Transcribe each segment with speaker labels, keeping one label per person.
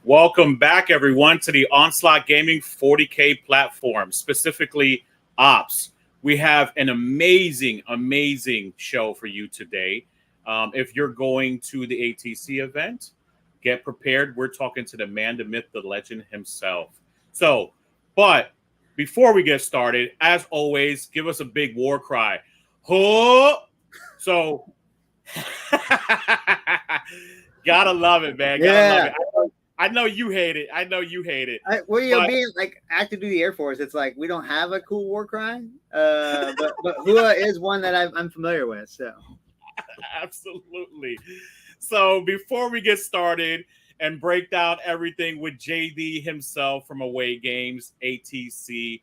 Speaker 1: Welcome back, everyone, to the Onslaught Gaming 40k platform, specifically Ops. We have an amazing show for you today. If you're going to the ATC event, get prepared. We're talking to the man, the myth, the legend himself. But before we get started, as always, give us a big war cry. Ho! So, gotta love it, man. Gotta love it. I know you hate it.
Speaker 2: Being like active duty Air Force, it's like we don't have a cool war cry, but Hua is one that I'm familiar with. So,
Speaker 1: absolutely. So before we get started and break down everything with JD himself from Away Games, ATC,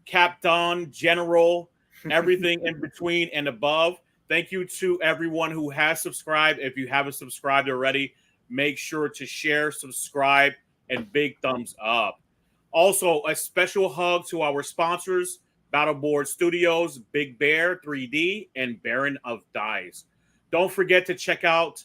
Speaker 1: Captain, General, everything in between and above. Thank you to everyone who has subscribed. If you haven't subscribed already, make sure to share, subscribe, and big thumbs up. Also, a special hug to our sponsors, Battleboard Studios, Big Bear 3D, and Baron of Dice. Don't forget to check out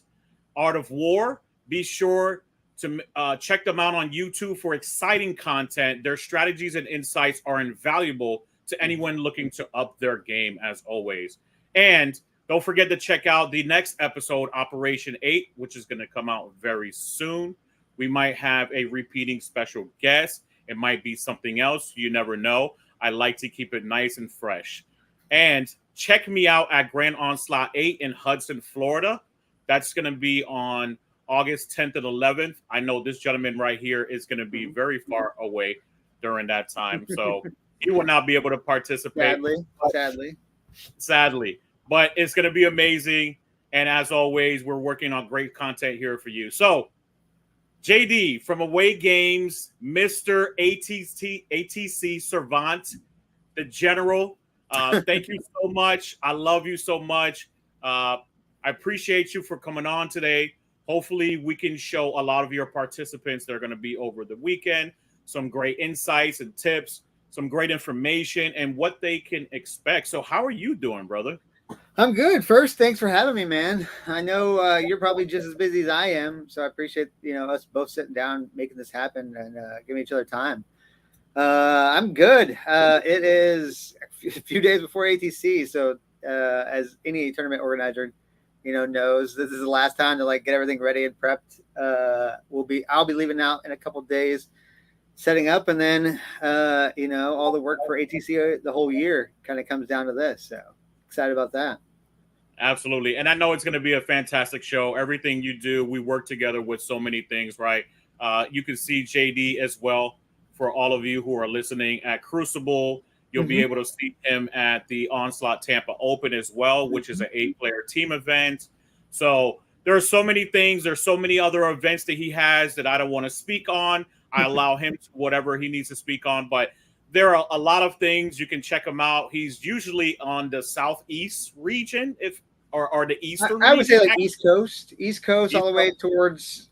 Speaker 1: Art of War. Be sure to check them out on YouTube for exciting content. Their strategies and insights are invaluable to anyone looking to up their game, as always. And don't forget to check out the next episode, Operation 8, which is going to come out very soon. We might have a repeating special guest. It might be something else. You never know. I like to keep it nice and fresh. And check me out at Grand Onslaught 8 in Hudson, Florida. That's going to be on August 10th and 11th. I know this gentleman right here is going to be very far away during that time. So he will not be able to participate. Sadly. But it's going to be amazing. And as always, we're working on great content here for you. So, JD from Away Games, Mr. ATC Servant, the General. Thank you so much. I love you so much. I appreciate you for coming on today. Hopefully, we can show a lot of your participants that are going to be over the weekend some great insights and tips, some great information, and what they can expect. So how are you doing, brother?
Speaker 2: I'm good. First, thanks for having me, man. I know you're probably just as busy as I am, so I appreciate us both sitting down, making this happen, and giving each other time. I'm good. It is a few days before ATC, so as any tournament organizer, knows, this is the last time to get everything ready and prepped. I'll be leaving out in a couple of days, setting up, and then all the work for ATC the whole year kind of comes down to this. So. Excited about that.
Speaker 1: Absolutely. And I know it's going to be a fantastic show. Everything you do, we work together with so many things, right? You can see JD as well for all of you who are listening at Crucible. You'll be able to see him at the Onslaught Tampa Open as well, which is an 8-player team event. So there are so many things. There's so many other events that he has that I don't want to speak on. I allow him to whatever he needs to speak on, but there are a lot of things. You can check him out. He's usually on the southeast region, or the eastern.
Speaker 2: I would say East Coast, all the way towards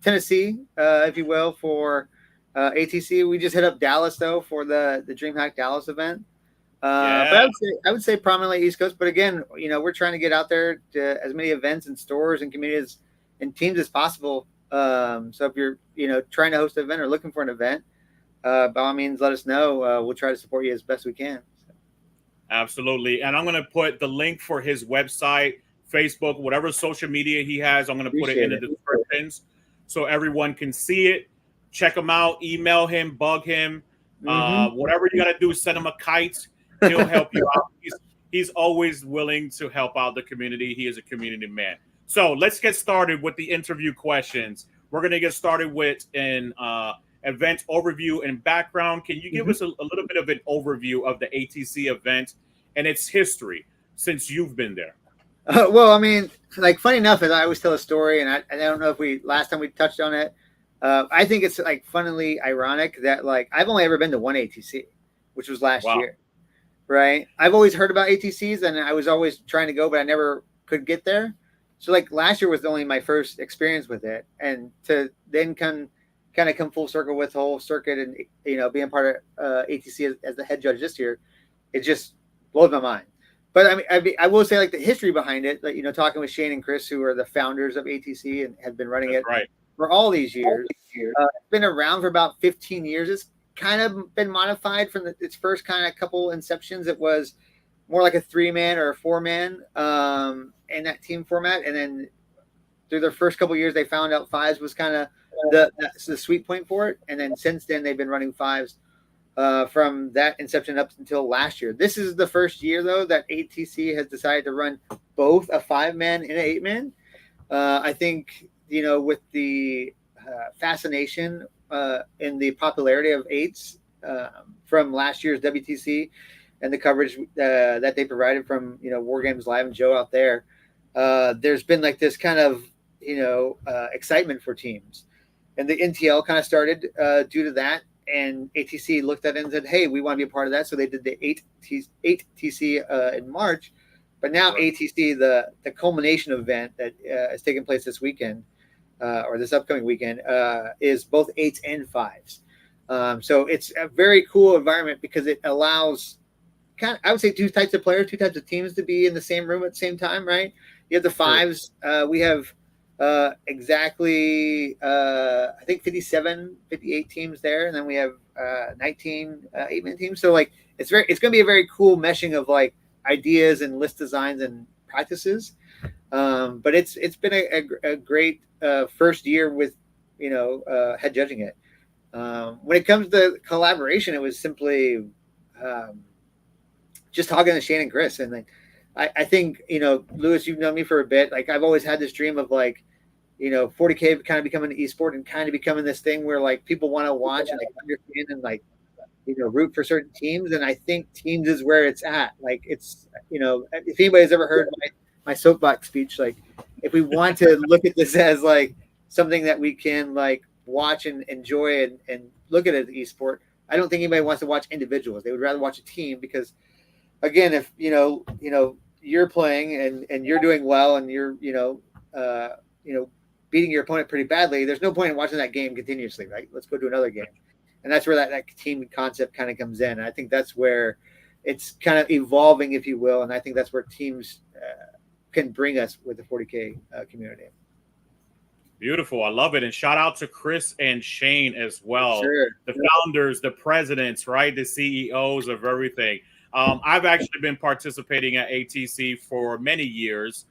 Speaker 2: Tennessee, if you will, for ATC. We just hit up Dallas though for the DreamHack Dallas event. But I would say prominently East Coast. But again, we're trying to get out there to as many events and stores and communities and teams as possible. So if you're trying to host an event or looking for an event, by all means, let us know. We'll try to support you as best we can.
Speaker 1: Absolutely. And I'm going to put the link for his website, Facebook, whatever social media he has. I'm going to put it in the descriptions so everyone can see it. Check him out. Email him. Bug him. Whatever you got to do, send him a kite. He'll help you out. He's always willing to help out the community. He is a community man. So let's get started with the interview questions. We're going to get started with an event overview and background. Can you give us a little bit of an overview of the ATC event and its history since you've been there?
Speaker 2: Well, I mean, funny enough, as I always tell a story, and I don't know if last time we touched on it. I think it's funnily ironic that I've only ever been to one ATC, which was last year, right? I've always heard about ATCs, and I was always trying to go, but I never could get there. So last year was only my first experience with it, and to then kind of come full circle with the whole circuit and being part of ATC as the head judge this year, it just blows my mind. But I will say the history behind it, talking with Shane and Chris, who are the founders of ATC and have been running it for all these years. It's been around for about 15 years. It's kind of been modified from its first kind of couple inceptions. It was more like a 3-man or a 4-man in that team format, and then through their first couple of years, they found out 5s was kind of the sweet point for it, and then since then they've been running 5s from that inception up until last year. This is the first year though that ATC has decided to run both a 5-man and an 8-man. I think with the fascination and the popularity of 8s from last year's WTC and the coverage that they provided from War Games Live and Joe out there, there's been like this kind of excitement for teams, and the NTL kind of started due to that, and ATC looked at it and said, hey, we want to be a part of that, so they did the 8TC in March. But now ATC, the culmination event that is taking place this weekend or this upcoming weekend is both 8s and 5s. So it's a very cool environment because it allows I would say 2 types of players, 2 types of teams to be in the same room at the same time, right? You have the 5s. We have exactly, I think 57, 58 teams there. And then we have 19 8-man teams. So like, it's going to be a very cool meshing of like ideas and list designs and practices. But it's been a great first year with, head judging it. When it comes to collaboration, it was simply just talking to Shane and Chris. And like, I think, Lewis, you've known me for a bit. Like I've always had this dream of like, 40K kind of becoming an esport and kind of becoming this thing where like people want to watch and like understand and like, root for certain teams. And I think teams is where it's at. Like it's, if anybody's ever heard my soapbox speech, like if we want to look at this as like something that we can like watch and enjoy and look at it as an esport, I don't think anybody wants to watch individuals. They would rather watch a team because, again, if you're playing and you're doing well and you're beating your opponent pretty badly, there's no point in watching that game continuously, right? Let's go to another game, and that's where that team concept kind of comes in. And I think that's where it's kind of evolving, if you will, and I think that's where teams can bring us with the 40K community.
Speaker 1: Beautiful. I love it. And shout out to Chris and Shane as well. Sure. The founders, the presidents, right? The CEOs of everything. I've actually been participating at ATC for many years.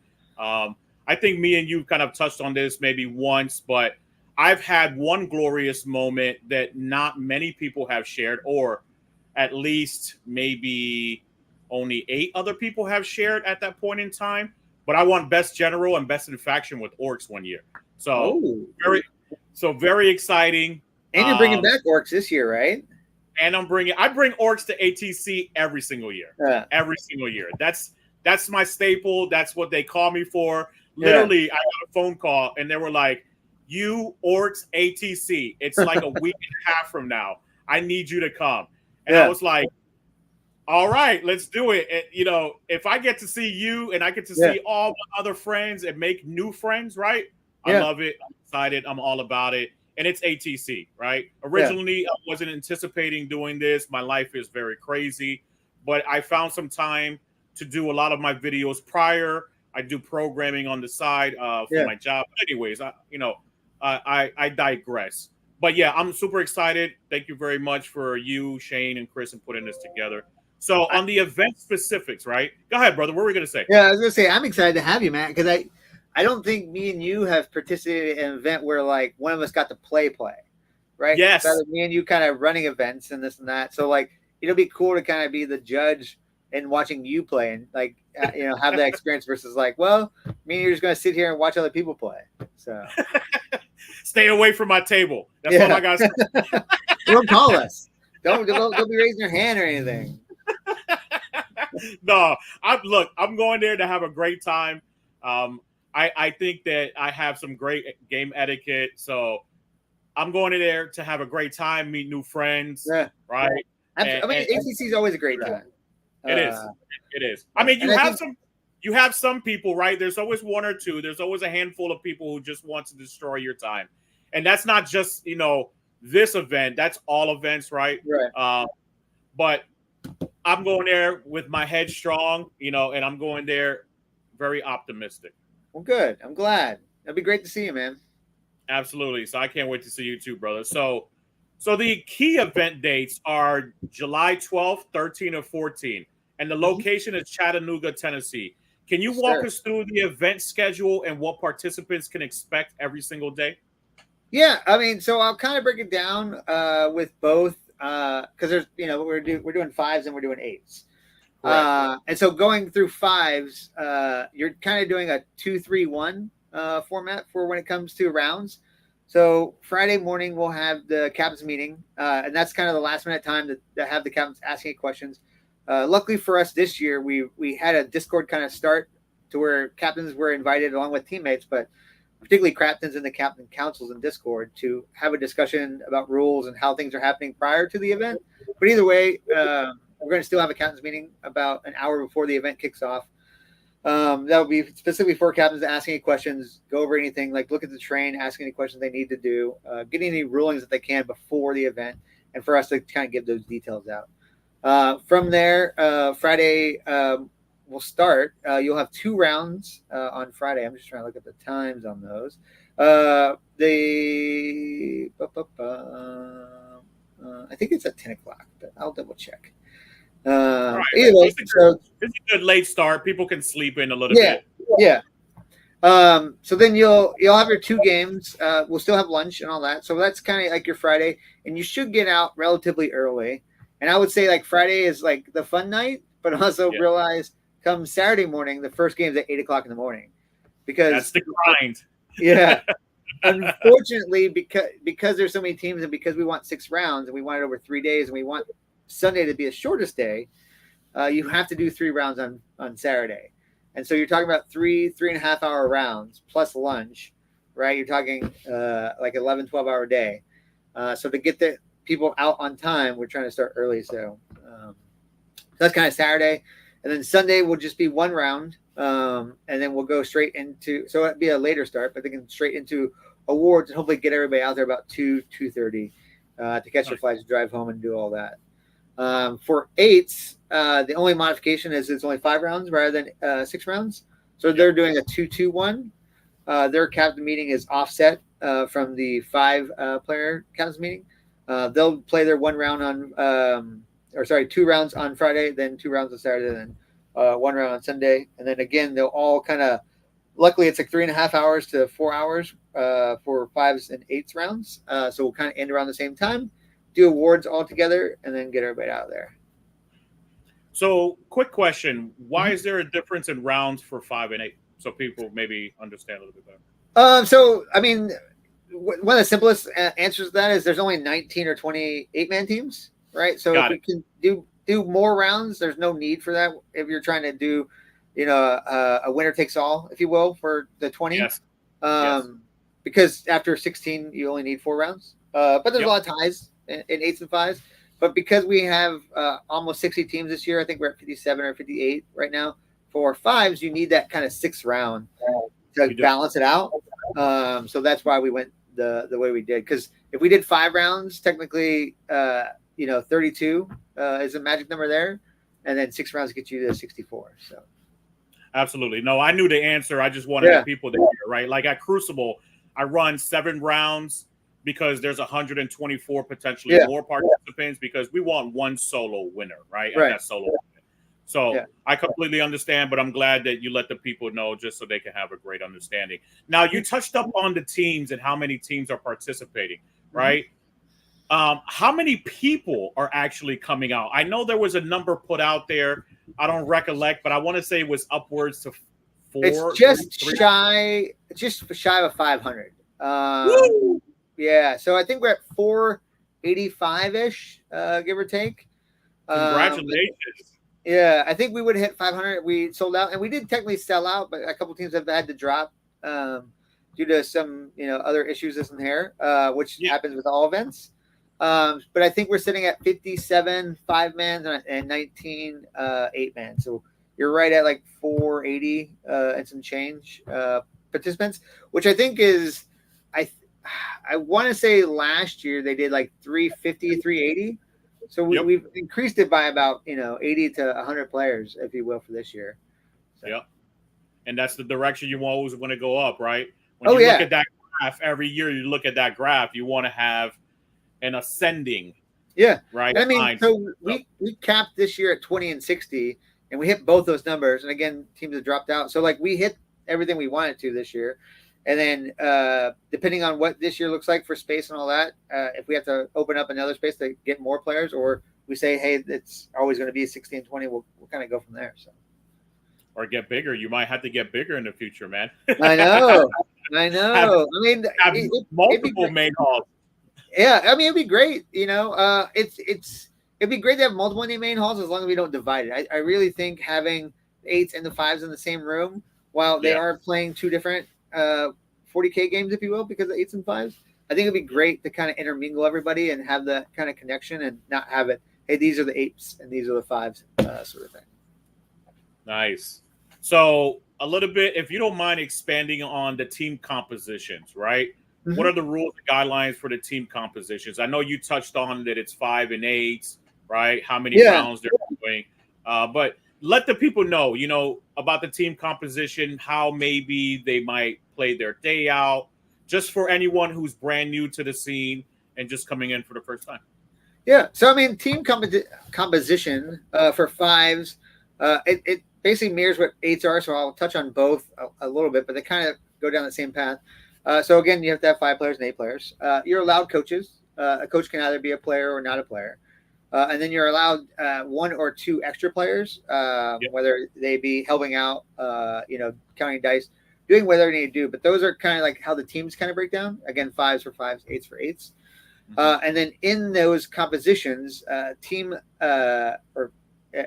Speaker 1: I think me and you kind of touched on this maybe once, but I've had one glorious moment that not many people have shared, or at least maybe only 8 other people have shared at that point in time. But I won Best General and Best in Faction with Orcs one year. So very exciting.
Speaker 2: And you're bringing back Orcs this year, right?
Speaker 1: And I bring Orcs to ATC every single year. Yeah. Every single year. That's my staple. That's what they call me for. Literally, I got a phone call and they were like, "You Orcs ATC. It's like a week and a half from now. I need you to come." And I was like, all right, let's do it. And, if I get to see you and I get to see all my other friends and make new friends, right? I love it. I'm excited. I'm all about it. And it's ATC, right? Originally, I wasn't anticipating doing this. My life is very crazy, but I found some time to do a lot of my videos prior. I do programming on the side for my job. But anyways, I digress. But yeah, I'm super excited. Thank you very much for you, Shane, and Chris, and putting this together. So on the event specifics, right? Go ahead, brother. What were we going to say?
Speaker 2: Yeah, I was going to say, I'm excited to have you, man, because I don't think me and you have participated in an event where like one of us got to play, right?
Speaker 1: Yes.
Speaker 2: Rather me and you kind of running events and this and that. So like, it'll be cool to kind of be the judge and watching you play and like, have that experience versus like, well, me and you're just going to sit here and watch other people play. So
Speaker 1: stay away from my table. That's all I got to say.
Speaker 2: Don't call us. Don't be raising your hand or anything.
Speaker 1: No, I'm going there to have a great time. I think that I have some great game etiquette, so I'm going in there to have a great time, meet new friends, right?
Speaker 2: ATC is always a great time.
Speaker 1: It is. It is. I mean, you have some people, right? There's always one or two. There's always a handful of people who just want to destroy your time, and that's not just this event. That's all events, right?
Speaker 2: Right.
Speaker 1: But I'm going there with my head strong, and I'm going there very optimistic.
Speaker 2: Well, good. I'm glad. It'd be great to see you, man.
Speaker 1: Absolutely. So I can't wait to see you too, brother. So the key event dates are July 12th, 13th, or 14th, and the location is Chattanooga, Tennessee. Can you
Speaker 2: Yes,
Speaker 1: walk
Speaker 2: sir.
Speaker 1: us through the event schedule and what participants can expect every single day?
Speaker 2: Yeah, I mean, so I'll kind of break it down with both because there's we're doing fives and we're doing eights.
Speaker 1: Correct.
Speaker 2: And so going through fives, you're kind of doing a 2-3-1 format for when it comes to rounds. So Friday morning we'll have the captain's meeting, and that's kind of the last minute time to have the captains asking questions. Luckily for us this year, we had a Discord kind of start to where captains were invited along with teammates, but particularly captains and the captain councils in Discord to have a discussion about rules and how things are happening prior to the event. But either way, we're going to still have a captain's meeting about an hour before the event kicks off. That will be specifically for captains asking any questions, go over anything, like look at the train, ask any questions they need to do, get any rulings that they can before the event, and for us to kind of give those details out. From there, Friday will start. You'll have 2 rounds on Friday. I'm just trying to look at the times on those. I think it's at 10 o'clock, but I'll double check.
Speaker 1: All right.
Speaker 2: Either way, so
Speaker 1: It's a good late start. People can sleep in a little
Speaker 2: yeah,
Speaker 1: bit.
Speaker 2: yeah. So then you'll have your 2 games. We'll still have lunch and all that. So that's kind of like your Friday, and you should get out relatively early. And I would say like Friday is like the fun night, but also realize come Saturday morning, the first game is at 8 o'clock in the morning, because
Speaker 1: That's the grind.
Speaker 2: Yeah. Unfortunately, because there's so many teams and because we want 6 rounds and we want it over 3 days and we want Sunday to be the shortest day, you have to do 3 rounds on Saturday. And so you're talking about 3.5 hour rounds plus lunch, right? You're talking like 11, 12-hour day. So to get the people out on time, we're trying to start early. So that's kind of Saturday. And then Sunday will just be 1 round. And then we'll go straight into, so it'd be a later start, but they can straight into awards and hopefully get everybody out there about 2:30 to catch their flights, drive home, and do all that. For eights, the only modification is it's only 5 rounds rather than 6 rounds. So they're doing a 2-2-1. Their captain meeting is offset from the 5-player captain's meeting. They'll play their 1 round on, 2 rounds on Friday, then 2 rounds on Saturday, then 1 round on Sunday. And then again, they'll all kind of, luckily it's like 3.5 hours to 4 hours for 5s and 8s rounds. So we'll kind of end around the same time, do awards all together, and then get everybody out of there.
Speaker 1: So quick question. Why is there a difference in rounds for 5 and 8? So people maybe understand a little bit better.
Speaker 2: So, I mean, one of the simplest answers to that is there's only 19 or 20 8-man teams, right? So if we can do more rounds, there's no need for that if you're trying to do, a winner takes all, if you will, for the 20.
Speaker 1: Yes.
Speaker 2: Because after 16, you only need 4 rounds. But there's a lot of ties in 8s and 5s. But because we have almost 60 teams this year, I think we're at 57 or 58 right now. For 5s, you need that kind of 6th round to balance it out. So that's why we went the way we did. Because if we did 5 rounds, technically, 32 is a magic number there. And then 6 rounds get you to 64. So
Speaker 1: absolutely. No, I knew the answer. I just wanted people to hear, right? Like at Crucible, I run 7 rounds because there's 124 potentially more participants because we want 1 solo winner, right? And that solo winner. So I completely understand, but I'm glad that you let the people know just so they can have a great understanding. Now, you touched up on the teams and how many teams are participating, right? How many people are actually coming out? I know there was a number put out there. I don't recollect, but I want to say it was upwards to 4.
Speaker 2: It's just shy of 500. Yeah, so I think we're at 485-ish, give or take.
Speaker 1: Congratulations.
Speaker 2: Yeah, I think we would hit 500. We sold out, and we did technically sell out, but a couple teams have had to drop due to some, other issues this and there, which happens with all events. But I think we're sitting at 57 5-man and 19 8-man. So you're right at like 480 and some change participants, which I think is, I want to say last year they did like 350, 380. So we've increased it by about 80 to 100 players, if you will, for this year. So.
Speaker 1: And that's the direction you always want to go up, right? When you look at that graph every year. You look at that graph, you want to have an ascending.
Speaker 2: Yeah,
Speaker 1: right.
Speaker 2: I mean, so we capped this year at 20 and 60, and we hit both those numbers. And again, teams have dropped out. So like we hit everything we wanted to this year. And then depending on what this year looks like for space and all that, if we have to open up another space to get more players, or we say, hey, it's always going to be 60 and 20, we'll kind of go from there. So,
Speaker 1: or get bigger. You might have to get bigger in the future, man.
Speaker 2: I know. I mean,
Speaker 1: multiple main halls.
Speaker 2: Yeah, I mean, it'd be great. You know, it'd be great to have multiple main halls as long as we don't divide it. I really think having the 8s and the 5s in the same room, while they are playing two different 40k games, if you will, because of 8s and 5s, I think it'd be great to kind of intermingle everybody and have that kind of connection, and not have it, hey, these are the 8s and these are the 5s, sort of thing.
Speaker 1: Nice. So a little bit, if you don't mind expanding on the team compositions, right? Mm-hmm. What are the rules and guidelines for the team compositions? I know you touched on that it's 5 and 8, right? How many rounds they're doing. But let the people know, you know, about the team composition, how maybe they might play their day out, just for anyone who's brand new to the scene and just coming in for the first time.
Speaker 2: Yeah. So, I mean, team composition for 5s, it basically mirrors what 8s are. So I'll touch on both a little bit, but they kind of go down the same path. So again, you have to have 5 players and 8 players. You're allowed coaches. A coach can either be a player or not a player. And then you're allowed 1 or 2 extra players, whether they be helping out, counting dice, doing whatever they need to do. But those are kind of like how the teams kind of break down. Again, 5s for 5s, 8s for 8s. Mm-hmm. And then in those compositions, team or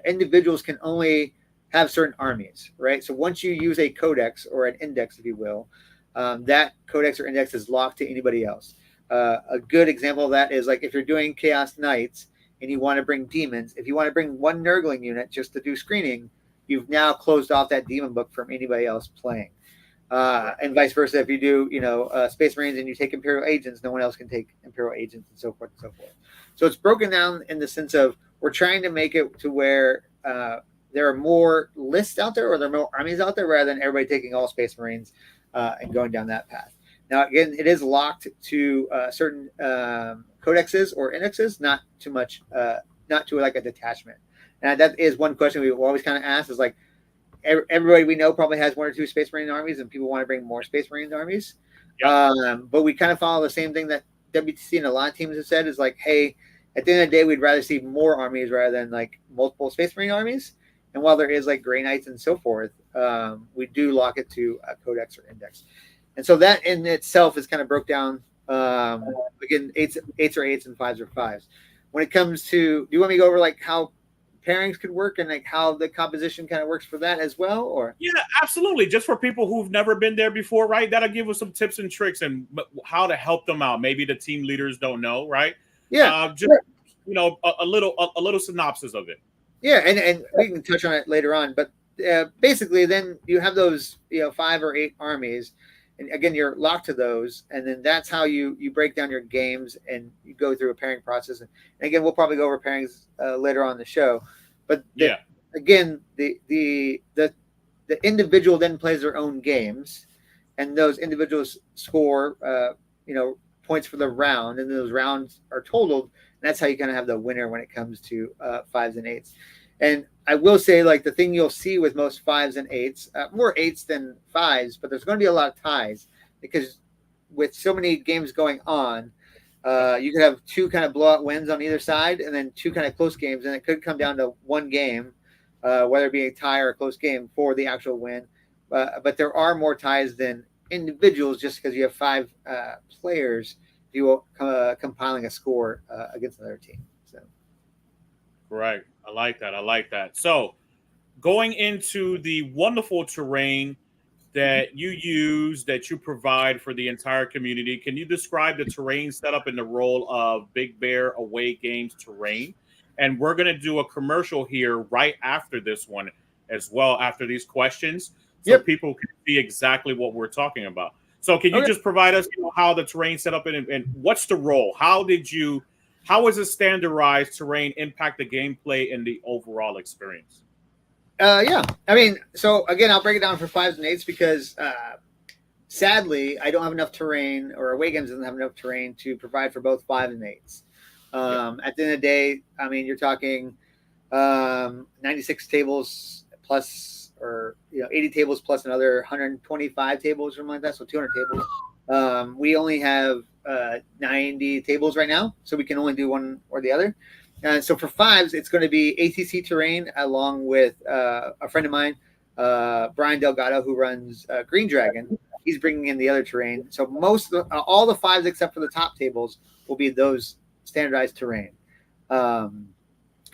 Speaker 2: individuals can only have certain armies, right? So once you use a codex or an index, if you will, that codex or index is locked to anybody else. A good example of that is like if you're doing Chaos Knights and you want to bring demons, if you want to bring 1 Nurgling unit just to do screening, you've now closed off that demon book from anybody else playing. And vice versa, if you do, Space Marines and you take Imperial Agents, no one else can take Imperial Agents, and so forth and so forth. So it's broken down in the sense of we're trying to make it to where there are more lists out there, or there are more armies out there, rather than everybody taking all Space Marines and going down that path. Now, again, it is locked to certain codexes or indexes, not too much, not to like a detachment. And that is one question we always kind of ask is like, everybody we know probably has 1 or 2 Space Marine armies, and people want to bring more Space Marine armies. Yep. But we kind of follow the same thing that WTC and a lot of teams have said is like, hey, at the end of the day, we'd rather see more armies rather than like multiple Space Marine armies. And while there is like Grey Knights and so forth, we do lock it to a codex or index. And so that in itself is kind of broke down. Again, 8s are 8s and 5s are 5s. When it comes to, do you want me to go over like how pairings could work and like how the composition kind of works for that as well? Or
Speaker 1: yeah, absolutely. Just for people who've never been there before, right? That'll give us some tips and tricks and how to help them out. Maybe the team leaders don't know, right?
Speaker 2: Yeah.
Speaker 1: A little synopsis of it.
Speaker 2: Yeah, and we can touch on it later on, but basically then you have those 5 or 8 armies, and again you're locked to those, and then that's how you break down your games and you go through a pairing process. And again, we'll probably go over pairings later on in the show, but again the individual then plays their own games, and those individuals score points for the round, and those rounds are totaled. That's how you kind of have the winner when it comes to 5s and 8s. And I will say, like, the thing you'll see with most 5s and 8s, more 8s than 5s, but there's going to be a lot of ties, because with so many games going on, you could have 2 kind of blowout wins on either side, and then 2 kind of close games, and it could come down to 1 game, whether it be a tie or a close game for the actual win. But there are more ties than individuals, just because you have 5 players. You will compiling a score against another team. So,
Speaker 1: right. I like that. So, going into the wonderful terrain that you use, that you provide for the entire community, can you describe the terrain setup and the role of Big Bear Away Games terrain? And we're going to do a commercial here right after this one as well, after these questions, so people can see exactly what we're talking about. So can you just provide us how the terrain set up and what's the role? How is a standardized terrain impact the gameplay and the overall experience?
Speaker 2: I mean, so again, I'll break it down for 5s and 8s because sadly, I don't have enough terrain, or Away Games doesn't have enough terrain to provide for both 5s and 8s. At the end of the day, I mean, you're talking 96 tables plus, or 80 tables plus another 125 tables, something like that. So 200 tables. We only have 90 tables right now, so we can only do one or the other. So for 5s, it's going to be ATC terrain along with a friend of mine, Brian Delgado, who runs Green Dragon. He's bringing in the other terrain. So all the 5s except for the top tables will be those standardized terrain. And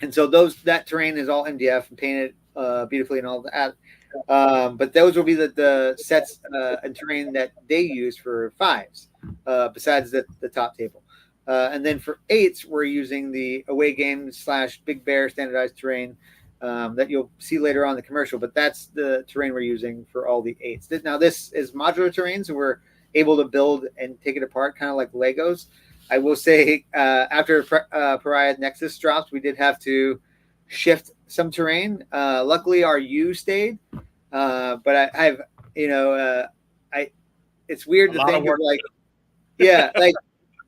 Speaker 2: so that terrain is all MDF and painted beautifully and all that. But those will be the sets and terrain that they use for 5s, besides the top table. And then for 8s, we're using the Away Games / Big Bear standardized terrain that you'll see later on in the commercial. But that's the terrain we're using for all the 8s. Now, this is modular terrain, so we're able to build and take it apart, kind of like Legos. I will say, after Pariah Nexus drops, we did have to shift some terrain. Luckily, our U stayed, but it's weird to think of, like, like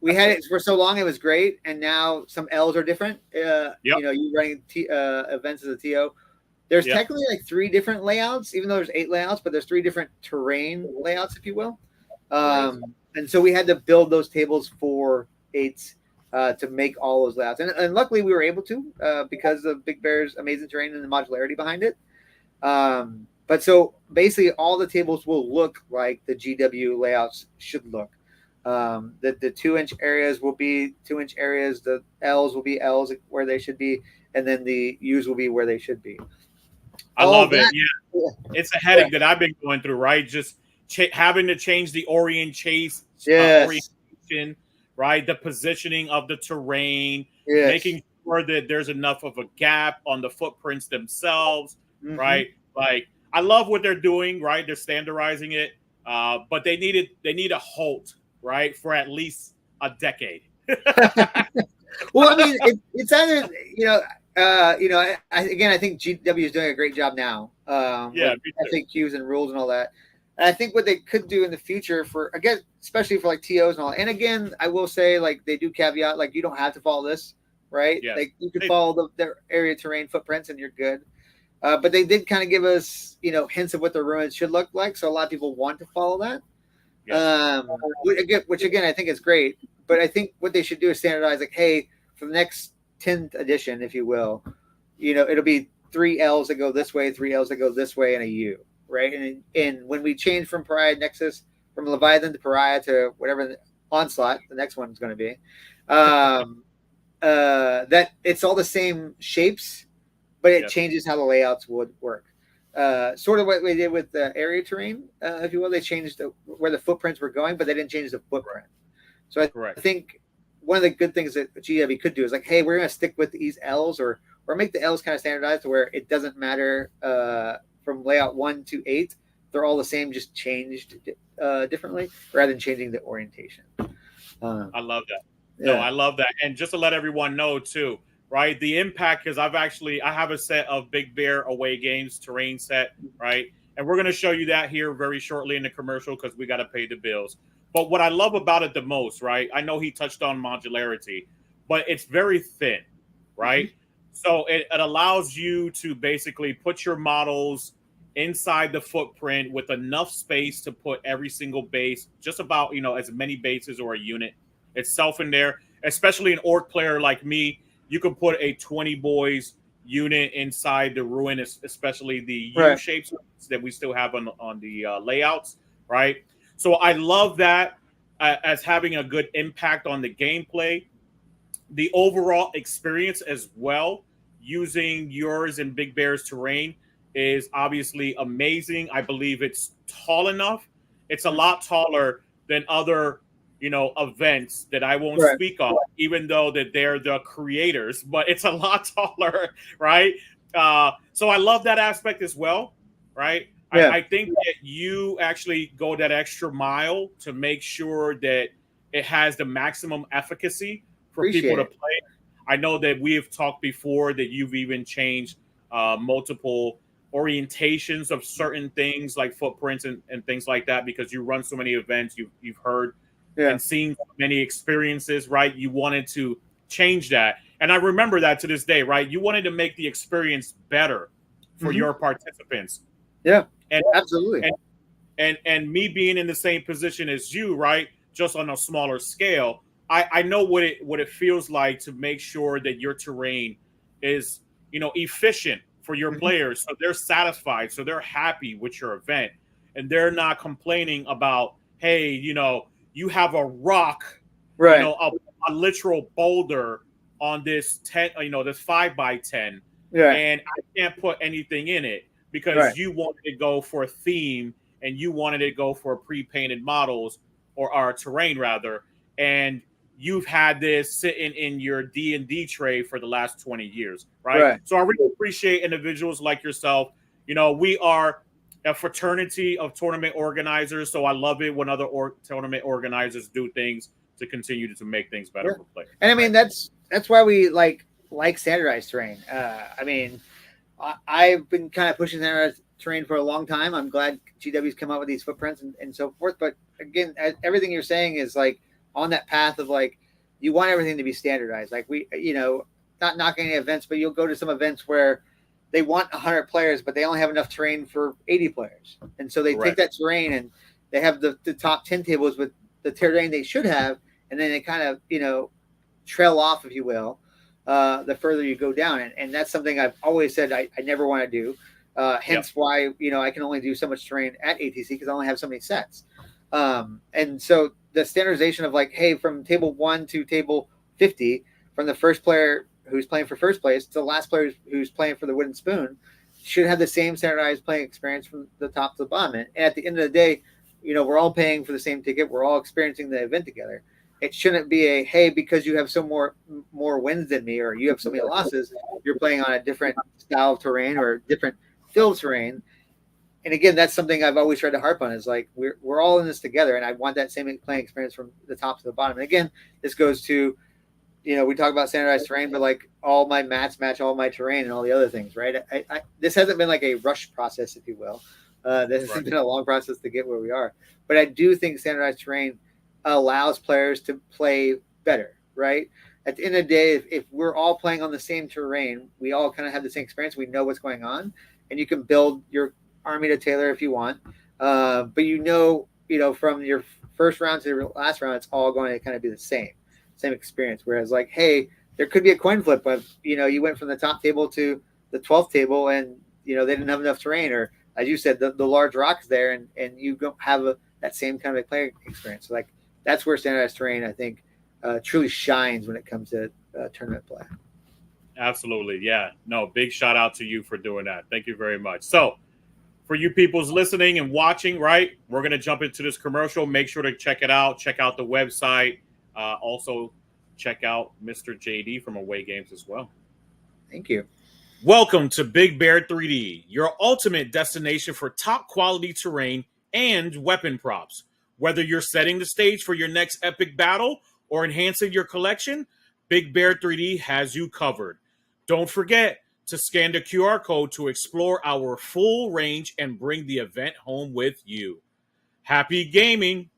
Speaker 2: we had it for so long, it was great, and now some L's are different. You running events as a TO. There's technically like 3 different layouts, even though there's 8 layouts, but there's 3 different terrain layouts, if you will. And so we had to build those tables for 8s to make all those layouts. And luckily we were able to because of Big Bear's amazing terrain and the modularity behind it. But so basically all the tables will look like the GW layouts should look. The 2-inch areas will be 2-inch areas. The L's will be L's where they should be. And then the U's will be where they should be.
Speaker 1: I love it. Yeah. It's a headache that I've been going through, right? Just having to change the orientation, right? The positioning of the terrain, making sure that there's enough of a gap on the footprints themselves, right? Like, I love what they're doing, right? They're standardizing it, but they need a halt, right, for at least a decade.
Speaker 2: Well, I mean, it's either I think GW is doing a great job now. With FAQs and rules and all that. And I think what they could do in the future especially for like TOs and all. And again, I will say, like, they do caveat, like, you don't have to follow this, right?
Speaker 1: Yes.
Speaker 2: Like, you can follow their area terrain footprints and you're good. But they did kind of give us, hints of what the ruins should look like. So a lot of people want to follow that. Yes. Which again, I think is great. But I think what they should do is standardize, like, hey, for the next 10th edition, if you will, it'll be 3 L's that go this way, 3 L's that go this way, and a U. Right, and when we change from Pariah Nexus, from Leviathan to Pariah to whatever the Onslaught, the next one is going to be, that it's all the same shapes, but it changes how the layouts would work. Sort of what we did with the area terrain, if you will. They changed where the footprints were going, but they didn't change the footprint. So I think one of the good things that GW could do is, like, hey, we're going to stick with these L's or make the L's kind of standardized to where it doesn't matter from layout 1 to 8, they're all the same, just changed differently, rather than changing the orientation.
Speaker 1: I love that. No, I love that. And just to let everyone know too, right? The impact, because I have a set of Big Bear Away Games terrain set, right? And we're going to show you that here very shortly in the commercial, because we got to pay the bills. But what I love about it the most, right? I know he touched on modularity, but it's very thin, right? So it allows you to basically put your models inside the footprint with enough space to put every single base, just about, as many bases or a unit itself in there. Especially an orc player like me, you can put a 20 boys unit inside the ruin, especially the U shapes that we still have on the layouts, right? So I love that as having a good impact on the gameplay. The overall experience as well, using yours and Big Bear's terrain, is obviously amazing. I believe it's tall enough. It's a lot taller than other, events that I won't speak on, even though that they're the creators, but it's a lot taller, right? So I love that aspect as well, right? Yeah. I think that you actually go that extra mile to make sure that it has the maximum efficacy for people to play. I know that we have talked before that you've even changed multiple orientations of certain things like footprints and things like that, because you run so many events, you've heard and seen many experiences, right? You wanted to change that. And I remember that to this day, right? You wanted to make the experience better for your participants.
Speaker 2: Yeah,
Speaker 1: and
Speaker 2: absolutely.
Speaker 1: And me being in the same position as you, right? Just on a smaller scale, I know what it feels like to make sure that your terrain is, efficient for your players, so they're satisfied, so they're happy with your event, and they're not complaining about, hey, you have a rock,
Speaker 2: right,
Speaker 1: a literal boulder on this 10, this 5x10,
Speaker 2: right,
Speaker 1: and I can't put anything in it because
Speaker 2: right,
Speaker 1: you wanted to go for a theme and you wanted to go for pre-painted models or our terrain rather, and you've had this sitting in your D&D tray for the last 20 years, right? So I really appreciate individuals like yourself. We are a fraternity of tournament organizers, so I love it when other tournament organizers do things to continue to make things better for players.
Speaker 2: And I mean, that's why we like standardized terrain. I mean, I've been kind of pushing standardized terrain for a long time. I'm glad GW's come out with these footprints and so forth. But again, everything you're saying is like on that path of like, you want everything to be standardized. Like we, not knocking any events, but you'll go to some events where they want 100 players, but they only have enough terrain for 80 players. And so they take that terrain and they have the top 10 tables with the terrain they should have. And then they kind of, trail off, if you will, the further you go down. And that's something I've always said I never want to do. Hence why, I can only do so much terrain at ATC because I only have so many sets. And so the standardization of like, hey, from table 1 to table 50, from the first player who's playing for first place to the last player who's playing for the wooden spoon, should have the same standardized playing experience from the top to the bottom. And at the end of the day, we're all paying for the same ticket. We're all experiencing the event together. It shouldn't be a, hey, because you have so more wins than me or you have so many losses, you're playing on a different style of terrain or different field terrain. And again, that's something I've always tried to harp on is like, we're all in this together. And I want that same playing experience from the top to the bottom. And again, this goes to, we talk about standardized terrain, but like all my mats match all my terrain and all the other things, right? This hasn't been like a rush process, if you will. This has been a long process to get where we are. But I do think standardized terrain allows players to play better, right? At the end of the day, if we're all playing on the same terrain, we all kind of have the same experience. We know what's going on, and you can build your army to tailor if you want. But from your first round to your last round, it's all going to kind of be the same experience. Whereas like, hey, there could be a coin flip of, you went from the top table to the 12th table and, they didn't have enough terrain, or as you said, the large rock is there and you don't have that same kind of playing experience. So like, that's where standardized terrain, I think, truly shines when it comes to tournament play.
Speaker 1: Absolutely. Yeah. No, big shout out to you for doing that. Thank you very much. So for you people's listening and watching, right, we're going to jump into this commercial. Make sure to check it out. Check out the website. Also, check out Mr. JD from Away Games as well.
Speaker 2: Thank you.
Speaker 1: Welcome to Big Bear 3D, your ultimate destination for top quality terrain and weapon props. Whether you're setting the stage for your next epic battle or enhancing your collection, Big Bear 3D has you covered. Don't forget to scan the QR code to explore our full range and bring the event home with you. Happy gaming!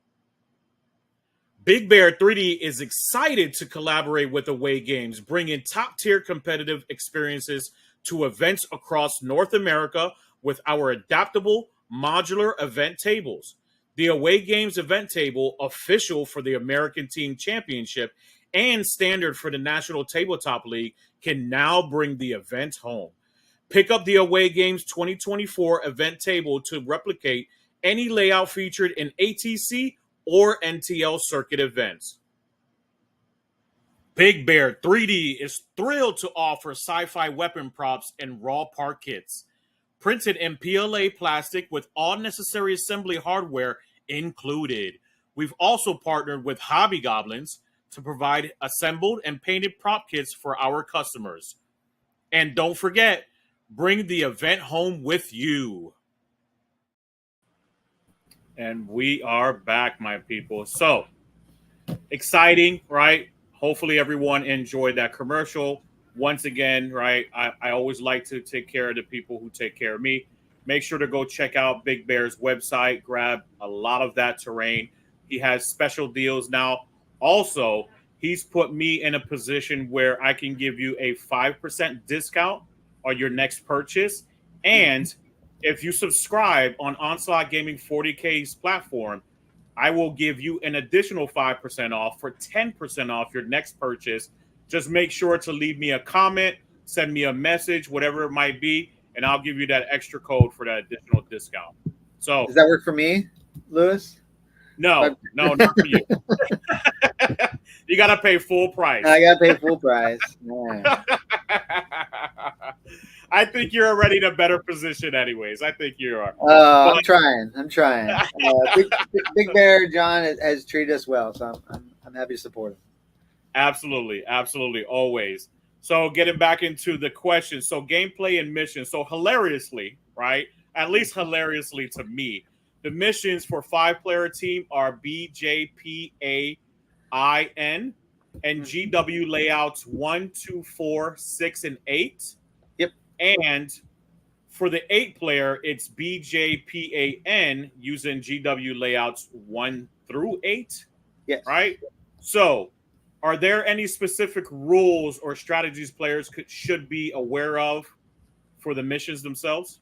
Speaker 1: Big Bear 3D is excited to collaborate with Away Games, bringing top-tier competitive experiences to events across North America with our adaptable modular event tables. The Away Games event table, official for the American Team Championship and standard for the National Tabletop League, can now bring the event home. Pick up the Away Games 2024 event table to replicate any layout featured in ATC or NTL circuit events. Big Bear 3D is thrilled to offer sci-fi weapon props and raw part kits. Printed in PLA plastic with all necessary assembly hardware included. We've also partnered with Hobby Goblins to provide assembled and painted prop kits for our customers. And don't forget, bring the event home with you. And we are back, my people. So, exciting, right? Hopefully everyone enjoyed that commercial. once again, right, I always like to take care of the people who take care of me. Make sure to go check out Big Bear's website, grab a lot of that terrain. He has special deals now. Also, he's put me in a position where I can give you a 5% discount on your next purchase. And if you subscribe on Onslaught Gaming 40k's platform, I will give you an additional 5% off for 10% off your next purchase. Just make sure to leave me a comment, send me a message, whatever it might be, and I'll give you that extra code for that additional discount. So,
Speaker 2: Does that work for me, Lewis?
Speaker 1: no, not for you. You got to pay full price.
Speaker 2: I got to pay full price. Yeah.
Speaker 1: I think you're already in a better position anyways. I think you are.
Speaker 2: I'm trying. Big Bear John has treated us well, so I'm happy to support him.
Speaker 1: Absolutely, always. So getting back into the question, so gameplay and missions. So hilariously, right? At least hilariously to me, the missions for 5-player team are BJPAIN and GW layouts 1, 2, 4, 6, and 8.
Speaker 2: Yep.
Speaker 1: And for the 8-player, it's BJPAN using GW layouts 1 through 8.
Speaker 2: Yes.
Speaker 1: Right? So, are there any specific rules or strategies players should be aware of for the missions themselves?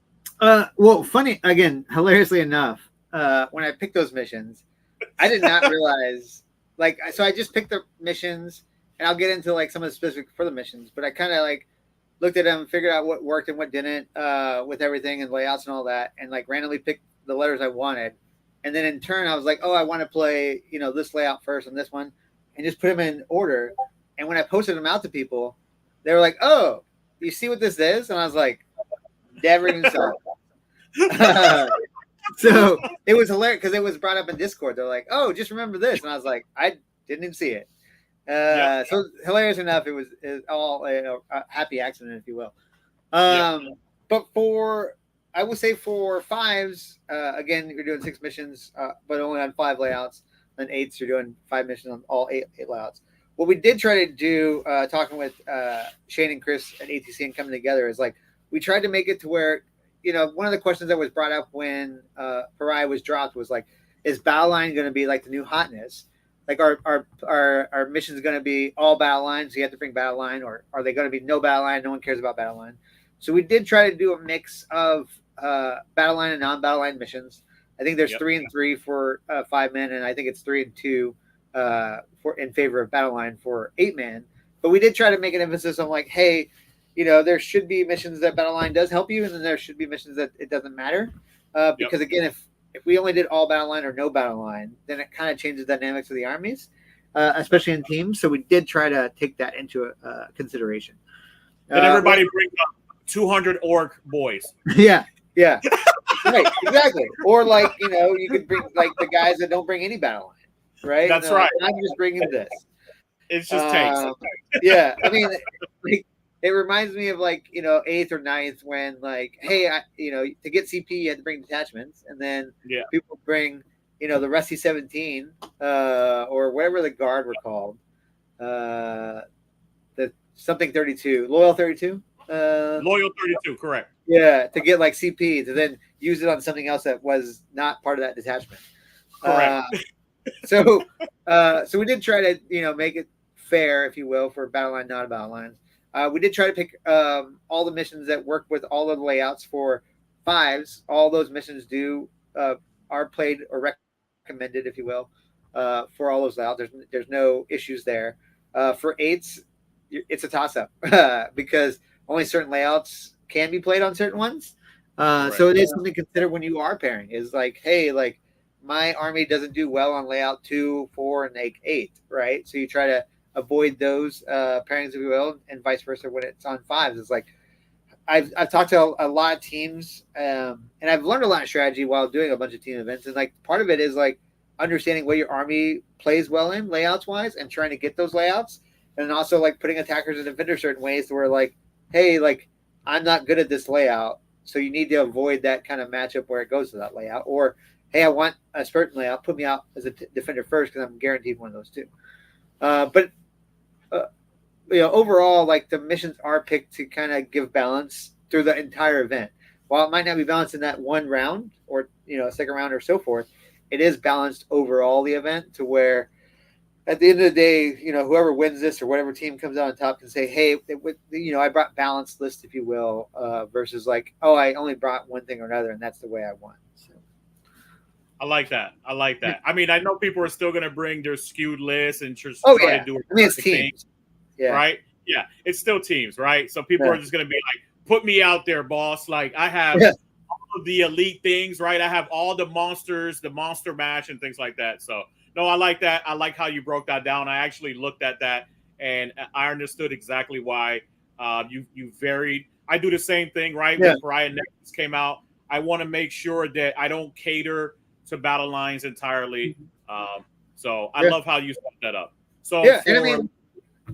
Speaker 2: Well, funny, again, hilariously enough, when I picked those missions, I did not realize, so I just picked the missions, and I'll get into, some of the specifics for the missions, but I kind of, looked at them, figured out what worked and what didn't with everything and layouts and all that, and, randomly picked the letters I wanted. And then in turn, I was like, oh, I want to play, this layout first and this one, and just put them in order. And when I posted them out to people, they were like, oh, you see what this is? And I was like, never even saw it. So it was hilarious because it was brought up in Discord. They're like, oh, just remember this. And I was like, I didn't even see it. So hilarious enough, it was all a happy accident, if you will. But I would say for 5s, again, you're doing 6 missions, but only on 5 layouts. Then 8s, you're doing 5 missions on all 8 layouts. What we did try to do, talking with Shane and Chris at ATC and coming together, is we tried to make it to where, one of the questions that was brought up when Pariah was dropped was is battle line going to be the new hotness? Our mission is going to be all battle lines, so you have to bring battle line, or are they going to be no battle line? No one cares about battle line. So we did try to do a mix of battle line and non-battle line missions. I think there's 3 and 3 for 5-man, and I think it's 3 and 2 for in favor of battle line for 8-man. But we did try to make an emphasis on hey, there should be missions that battle line does help you, and then there should be missions that it doesn't matter. Because again, if we only did all battle line or no battle line, then it kind of changes the dynamics of the armies, especially in teams. So we did try to take that into consideration.
Speaker 1: And everybody bring up 200 orc boys.
Speaker 2: Yeah. Right, exactly. Or you could bring the guys that don't bring any battle line, right?
Speaker 1: That's right.
Speaker 2: I'm just bringing this.
Speaker 1: It's just tanks.
Speaker 2: Yeah, I mean, it reminds me of 8th or 9th when hey, to get CP you had to bring detachments, and then people bring the Rusty 17 or whatever the guard were called, the something 32, Loyal 32.
Speaker 1: Loyal 32, correct.
Speaker 2: Yeah, to get CP to then use it on something else that was not part of that detachment.
Speaker 1: Correct.
Speaker 2: So we did try to make it fair, if you will, for battle line, not battle lines. We did try to pick all the missions that work with all of the layouts for 5s. All those missions are played or recommended, if you will, for all those layouts. There's no issues there. For 8s, it's a toss-up because only certain layouts can be played on certain ones. So it is something to consider when you are pairing. Is hey, my army doesn't do well on layout 2, 4, and 8, right? So you try to avoid those pairings, if you will, and vice versa when it's on 5s. It's I've talked to a lot of teams, and I've learned a lot of strategy while doing a bunch of team events. And part of it is understanding what your army plays well in layouts wise, and trying to get those layouts, and also putting attackers and defenders certain ways to where hey, I'm not good at this layout, so you need to avoid that kind of matchup where it goes to that layout. Or hey, I want a certain layout, put me out as a defender first because I'm guaranteed one of those two. But overall, like the missions are picked to kind of give balance through the entire event. While it might not be balanced in that one round or second round or so forth, it is balanced overall the event to where at the end of the day, whoever wins this or whatever team comes out on top can say, hey, I brought balanced list, if you will, versus like, oh, I only brought one thing or another, and that's the way I won. So.
Speaker 1: I like that. I mean, I know people are still going to bring their skewed lists and just try to do it.
Speaker 2: I mean, it's teams.
Speaker 1: Yeah. Right? Yeah, it's still teams, right? So people are just going to be like, put me out there, boss. Like, I have all of the elite things, right? I have all the monsters, the monster match, and things like that. So, no, I like that. I like how you broke that down. I actually looked at that, and I understood exactly why you varied. I do the same thing, right? When Pariah Nexus came out, I want to make sure that I don't cater to battle lines entirely. So I love how you set that up. So
Speaker 2: and I mean,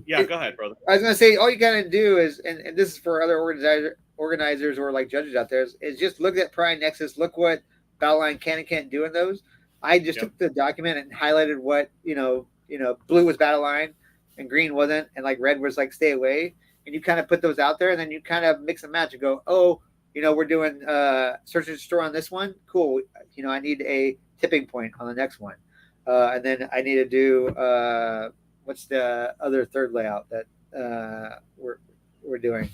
Speaker 1: go ahead, brother.
Speaker 2: I was going to say, all you got to do is, and this is for other organizers or like judges out there, is just look at Pariah Nexus, look what battle line can and can't do in those. I just took the document and highlighted what, blue was battle line and green wasn't, and like red was like stay away. And you kind of put those out there, and then you kind of mix and match and go, oh, we're doing search and destroy on this one. Cool. I need a tipping point on the next one. And then I need to do what's the other third layout that we're doing.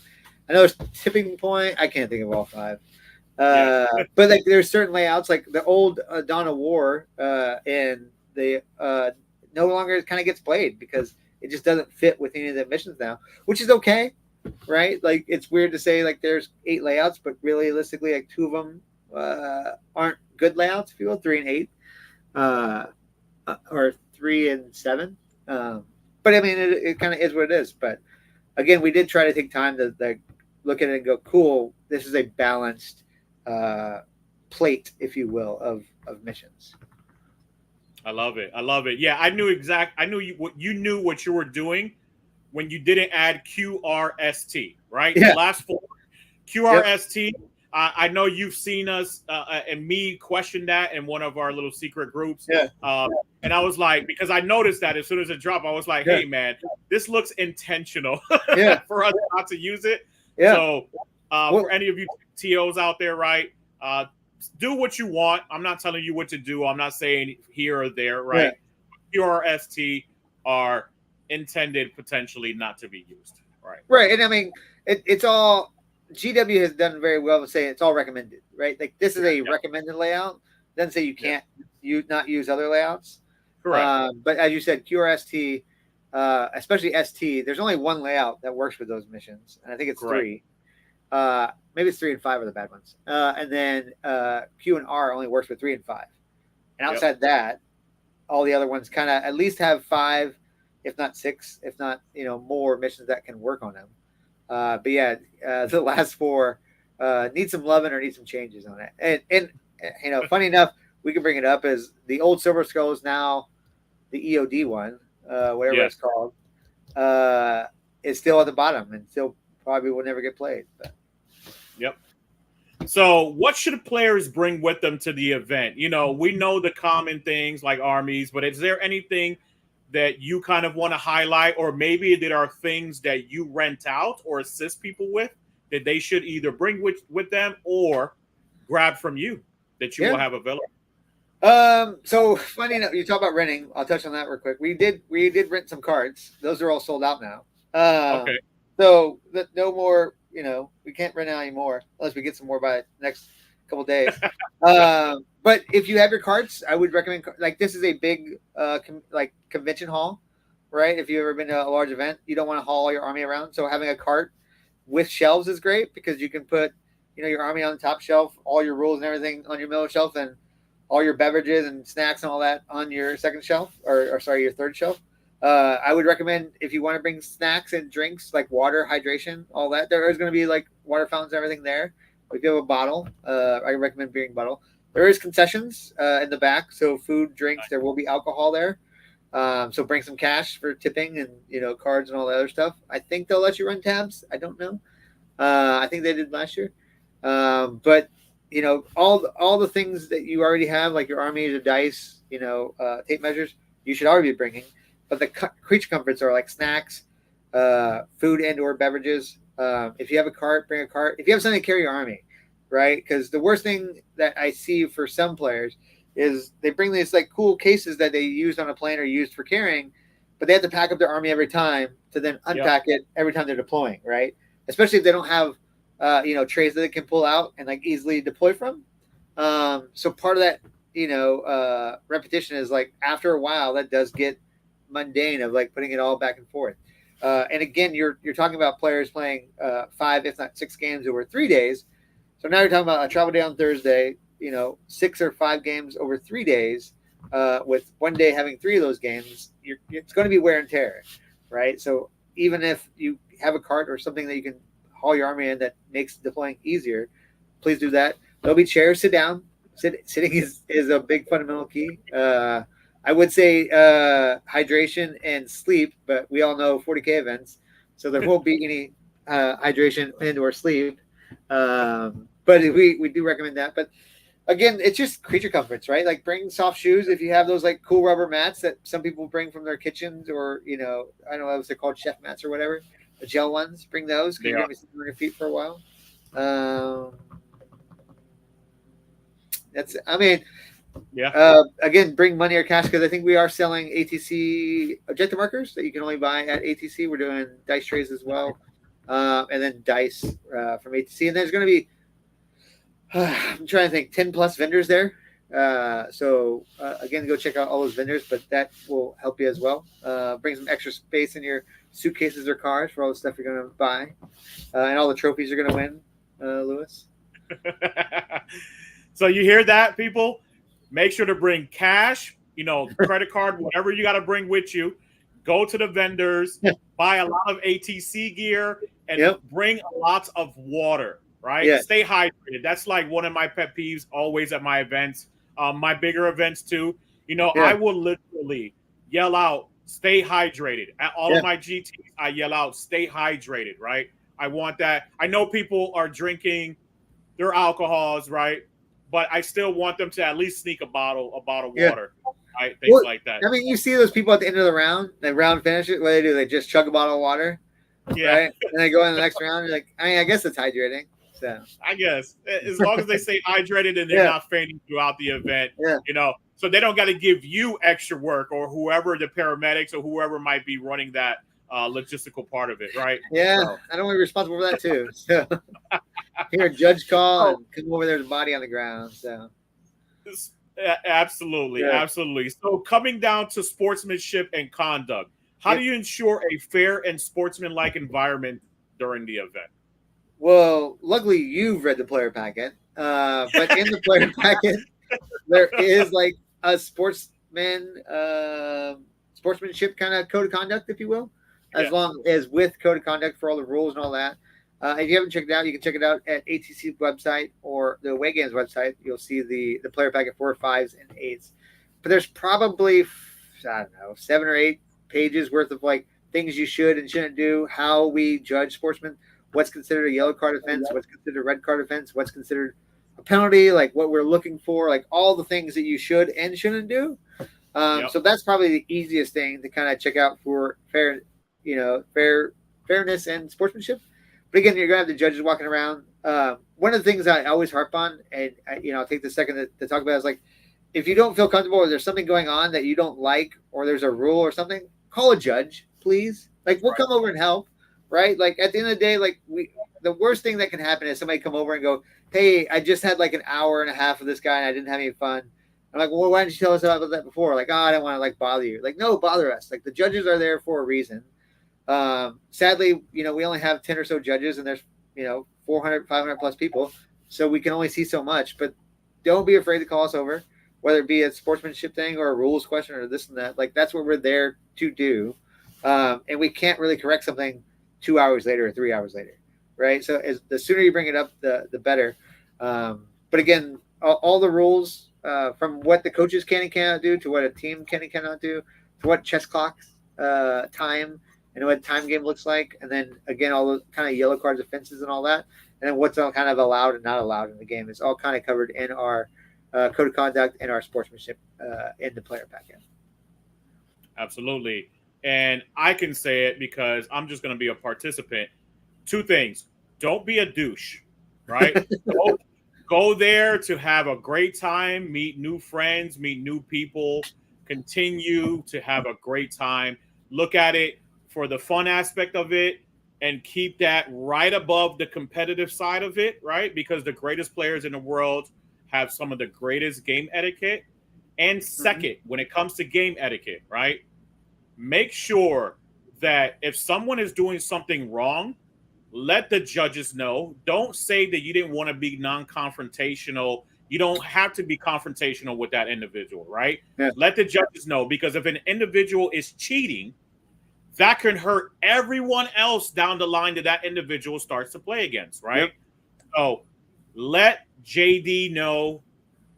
Speaker 2: I know it's tipping point. I can't think of all five. But like there's certain layouts like the old Dawn of War and the no longer kind of gets played because it just doesn't fit with any of the missions now, which is okay, right? Like it's weird to say like there's 8 layouts, but realistically like 2 of them aren't good layouts, if you will, 3 and 8 or 3 and 7. But I mean it kind of is what it is. But again, we did try to take time to like look at it and go, cool, this is a balanced plate, if you will, of missions.
Speaker 1: I love it. Yeah, I knew you knew what you were doing when you didn't add QRST, right? The last 4 QRST. I know you've seen us and me question that in one of our little secret groups. And I was like, because I noticed that as soon as it dropped, I was like, hey man, this looks intentional for us not to use it. So for any of you TOs out there, right? Do what you want. I'm not telling you what to do. I'm not saying here or there, right? QRST are intended potentially not to be used, right?
Speaker 2: Right, and I mean, it's all GW has done very well to say it's all recommended, right? Like this is a recommended layout. Doesn't say you can't not use other layouts.
Speaker 1: Correct.
Speaker 2: But as you said, QRST, especially ST, there's only one layout that works with those missions, and I think it's 3. Maybe it's 3 and 5 are the bad ones. And then Q and R only works with 3 and 5. And outside that, all the other ones kind of at least have 5, if not 6, if not more missions that can work on them. But the last 4 need some loving or need some changes on it. And funny enough, we can bring it up as the old Silver Skull is now the EOD one, whatever it's called, is still at the bottom and still probably will never get played. But.
Speaker 1: So what should players bring with them to the event? We know the common things like armies, but is there anything that you kind of want to highlight, or maybe there are things that you rent out or assist people with that they should either bring with them or grab from you that you will have available?
Speaker 2: So funny enough, you talk about renting. I'll touch on that real quick. We did rent some cards. Those are all sold out now.
Speaker 1: Okay.
Speaker 2: So no more, we can't rent out anymore unless we get some more by the next couple of days. But if you have your carts, I would recommend, like, this is a big, convention hall, right? If you've ever been to a large event, you don't want to haul your army around. So having a cart with shelves is great because you can put, your army on the top shelf, all your rules and everything on your middle shelf, and all your beverages and snacks and all that on your second shelf, or your third shelf. I would recommend if you want to bring snacks and drinks like water, hydration, all that. There is going to be like water fountains and everything there. If you have a bottle, I recommend bringing a bottle. There is concessions in the back, so food, drinks. There will be alcohol there. So bring some cash for tipping and cards and all the other stuff. I think they'll let you run tabs. I don't know. I think they did last year. But all the things that you already have, like your army, your dice, tape measures, you should already be bringing. But the creature comforts are like snacks, food and or beverages. If you have a cart, bring a cart. If you have something to carry your army, right? Because the worst thing that I see for some players is they bring these like cool cases that they used on a plane or used for carrying, but they have to pack up their army every time to then unpack it every time they're deploying, right? Especially if they don't have trays that they can pull out and like easily deploy from. So part of that repetition is like after a while that does get mundane of like putting it all back and forth. And again, you're talking about players playing 5, if not 6 games over 3 days. So now you're talking about a travel day on Thursday, 6 or 5 games over 3 days, with one day having 3 of those games. It's going to be wear and tear, right? So even if you have a cart or something that you can haul your army in that makes deploying easier, please do that. There'll be chairs. Sit down. Sitting is a big fundamental key. I would say hydration and sleep, but we all know 40k events, so there won't be any hydration and or sleep. But we do recommend that. But again, it's just creature comforts, right? Like bring soft shoes if you have those like cool rubber mats that some people bring from their kitchens, or I don't know what they're called, chef mats or whatever, the gel ones. Bring those because you're gonna be sitting on your feet for a while. Again, bring money or cash, because I think we are selling ATC objective markers that you can only buy at ATC. We're doing dice trays as well, and then dice from ATC. And there's going to be, I'm trying to think, 10 plus vendors there. So again, go check out all those vendors, but that will help you as well. Bring some extra space in your suitcases or cars for all the stuff you're going to buy, and all the trophies you're going to win, Lewis.
Speaker 1: So you hear that, people? Make sure to bring cash, credit card, whatever you got to bring with you. Go to the vendors, buy a lot of ATC gear, and bring lots of water, right?
Speaker 2: Yes.
Speaker 1: Stay hydrated. That's like one of my pet peeves always at my events, my bigger events too. I will literally yell out, stay hydrated. At all of my GTs, I yell out, stay hydrated, right? I want that. I know people are drinking their alcohols, right? But I still want them to at least sneak a bottle of water, right? Things like that.
Speaker 2: I mean, you see those people at the end of the round, finish it. What do? They just chug a bottle of water, right? And they go in the next round. You're like, I guess it's hydrating. So
Speaker 1: I guess as long as they stay hydrated and they're not fainting throughout the event, so they don't got to give you extra work, or whoever, the paramedics or whoever might be running that logistical part of it, right?
Speaker 2: Yeah, so I don't want to be responsible for that too. So here, judge call and come over there, the body on the ground. So
Speaker 1: absolutely. So coming down to sportsmanship and conduct, how do you ensure a fair and sportsmanlike environment during the event?
Speaker 2: Well, luckily you've read the player packet, but in the player packet there is like a sportsmanship kind of code of conduct, if you will. As long as with code of conduct for all the rules and all that. If you haven't checked it out, you can check it out at ATC's website or the Away Games website. You'll see the player packet 4, 5s, and 8s. But there's probably, 7 or 8 pages worth of like things you should and shouldn't do, how we judge sportsmen, what's considered a yellow card offense, what's considered a red card offense, what's considered a penalty, like what we're looking for, like all the things that you should and shouldn't do. So that's probably the easiest thing to kind of check out for fairness and sportsmanship. But again, you're gonna have the judges walking around. One of the things I always harp on, and I'll take the second to talk about, is like, if you don't feel comfortable or there's something going on that you don't like, or there's a rule or something, call a judge, please. Like, we'll come over and help, right? Like, at the end of the day, like, the worst thing that can happen is somebody come over and go, hey, I just had like an hour and a half of this guy and I didn't have any fun. I'm like, well, why didn't you tell us about that before? Like, I don't want to like bother you. Like, no, bother us. Like, the judges are there for a reason. Sadly, we only have 10 or so judges, and there's 400, 500 plus people, so we can only see so much. But don't be afraid to call us over, whether it be a sportsmanship thing or a rules question or this and that. Like, that's what we're there to do, and we can't really correct something 2 hours later or 3 hours later, right? So the sooner you bring it up, the better. But again, all the rules, from what the coaches can and cannot do, to what a team can and cannot do, to what chess clocks, time, and what time game looks like, and then again all those kind of yellow cards, offenses, and all that, and then what's all kind of allowed and not allowed in the game is all kind of covered in our code of conduct and our sportsmanship in the player packet.
Speaker 1: Absolutely. and I can say it because I'm just going to be a participant. Two things: don't be a douche, right? Go there to have a great time, meet new friends, meet new people, continue to have a great time. Look at it for the fun aspect of it and keep that right above the competitive side of it, right? Because the greatest players in the world have some of the greatest game etiquette. And second, when it comes to game etiquette, right? Make sure that if someone is doing something wrong, let the judges know. Don't say that you didn't want to be non-confrontational. You don't have to be confrontational with that individual, right?
Speaker 2: Yeah.
Speaker 1: Let the judges know, because if an individual is cheating, that can hurt everyone else down the line that individual starts to play against, right? Yep. So let JD know,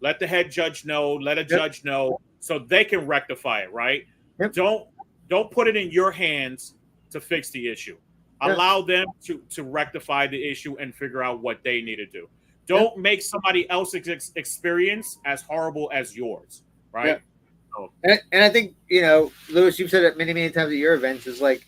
Speaker 1: let the head judge know, let a judge know, so they can rectify it, right? Yep. Don't put it in your hands to fix the issue. Allow them to rectify the issue and figure out what they need to do. Don't make somebody else's experience as horrible as yours, right? So.
Speaker 2: And I think, Lewis, you've said it many, many times at your events, is like,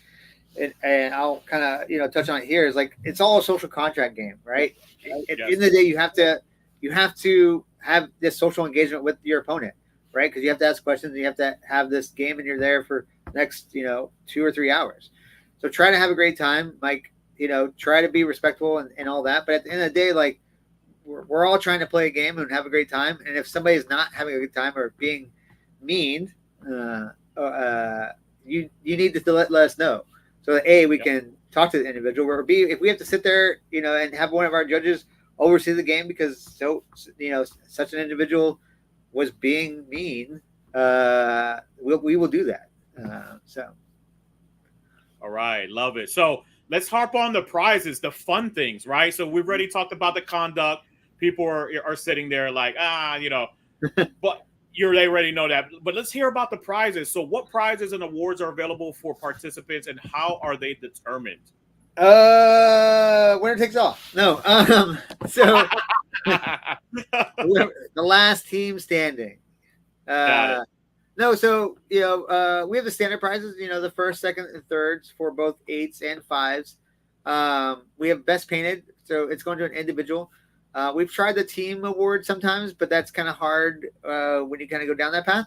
Speaker 2: and I'll kind of, touch on it here, is like, it's all a social contract game, right? At the end of the day, you have to have this social engagement with your opponent, right? Because you have to ask questions, and you have to have this game, and you're there for the next, 2 or 3 hours. So try to have a great time, like, try to be respectful and all that. But at the end of the day, like, we're all trying to play a game and have a great time. And if somebody's not having a good time or being mean, you need to let us know. So that A, we can talk to the individual, or B, if we have to sit there, and have one of our judges oversee the game because such an individual was being mean, we will do that.
Speaker 1: All right, love it. So let's harp on the prizes, the fun things, right? So we've already talked about the conduct. People are sitting there like, but they already know that. But let's hear about the prizes. So what prizes and awards are available for participants, and how are they determined?
Speaker 2: Winner takes all. No. So the last team standing.
Speaker 1: Got it.
Speaker 2: No, so we have the standard prizes, the first, second, and thirds for both 8s and 5s. We have best painted, so it's going to an individual. We've tried the team award sometimes, but that's kind of hard when you kind of go down that path.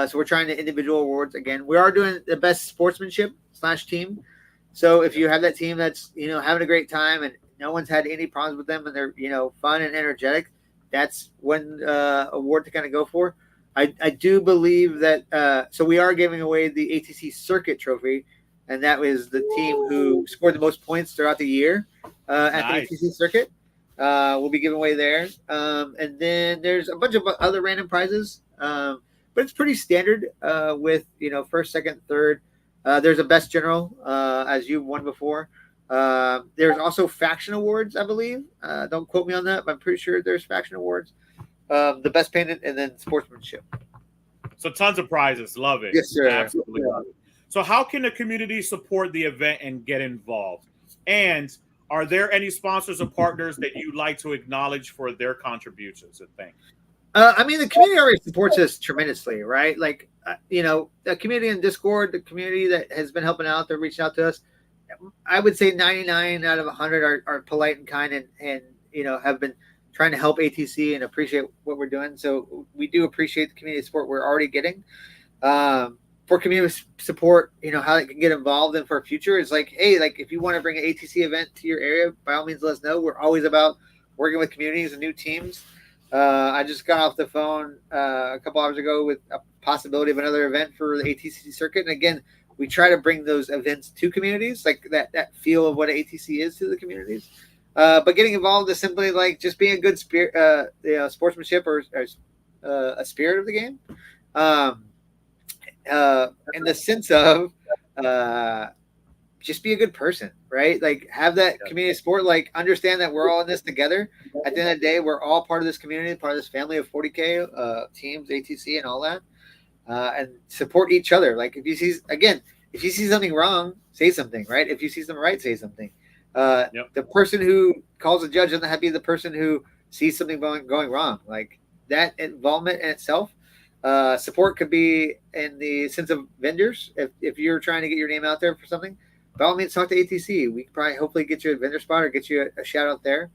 Speaker 2: So we're trying the individual awards again. We are doing the best sportsmanship / team. So if you have that team that's having a great time and no one's had any problems with them and they're fun and energetic, that's one award to kind of go for. I do believe that so we are giving away the ATC Circuit Trophy, and that was the team who scored the most points throughout the year at the ATC Circuit. We'll be giving away there. And then there's a bunch of other random prizes, but it's pretty standard with, first, second, third. There's a best general, as you won before. There's also faction awards, I believe. Don't quote me on that, but I'm pretty sure there's faction awards. The best painted, and then sportsmanship.
Speaker 1: So tons of prizes. Love it.
Speaker 2: Yes, sir.
Speaker 1: Absolutely love it. So how can the community support the event and get involved? And are there any sponsors or partners that you'd like to acknowledge for their contributions and things?
Speaker 2: I mean, the community already supports us tremendously, right? Like, the community in Discord, the community that has been helping out, they're reaching out to us. I would say 99 out of 100 are polite and kind and have been trying to help ATC and appreciate what we're doing. So we do appreciate the community support we're already getting. For community support, how they can get involved in for future is like, hey, like if you want to bring an ATC event to your area, by all means, let us know. We're always about working with communities and new teams. I just got off the phone a couple hours ago with a possibility of another event for the ATC circuit. And again, we try to bring those events to communities, like that feel of what ATC is to the communities. But getting involved is simply like just being a good spirit, sportsmanship or a spirit of the game. In the sense of just be a good person, right? Like have that community support, like understand that we're all in this together. At the end of the day, we're all part of this community, part of this family of 40K teams, ATC and all that. And support each other. Like if you see something wrong, say something, right? If you see something right, say something. The person who calls a judge doesn't have to be the person who sees something going wrong. Like that involvement in itself Support could be in the sense of vendors. If you're trying to get your name out there for something, by all means, talk to ATC. We can probably hopefully get you a vendor spot or get you a shout out there.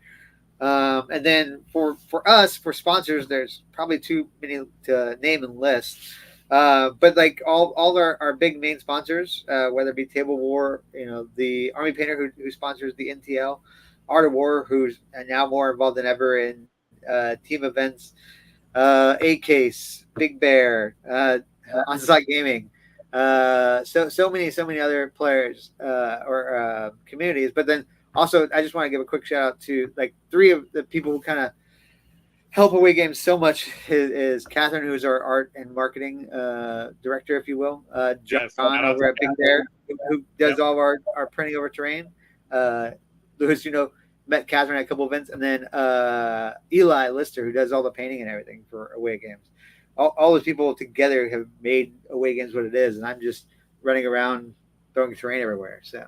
Speaker 2: And then for us, for sponsors, there's probably too many to name and list. But like all our big main sponsors, whether it be Table War, the Army Painter who sponsors the NTL, Art of War, who's now more involved than ever in team events, A-Case, Big Bear, Onslaught Gaming, so many other players or communities. But then also, I just want to give a quick shout out to like three of the people who kind of help Away Games so much is Catherine, who's our art and marketing director, if you will. John over at Big Bear, who does all of our printing over terrain. Lewis, met Catherine at a couple events, and then Eli Lister, who does all the painting and everything for Away Games. All those people together have made Away Games what it is, and I'm just running around throwing terrain everywhere. So.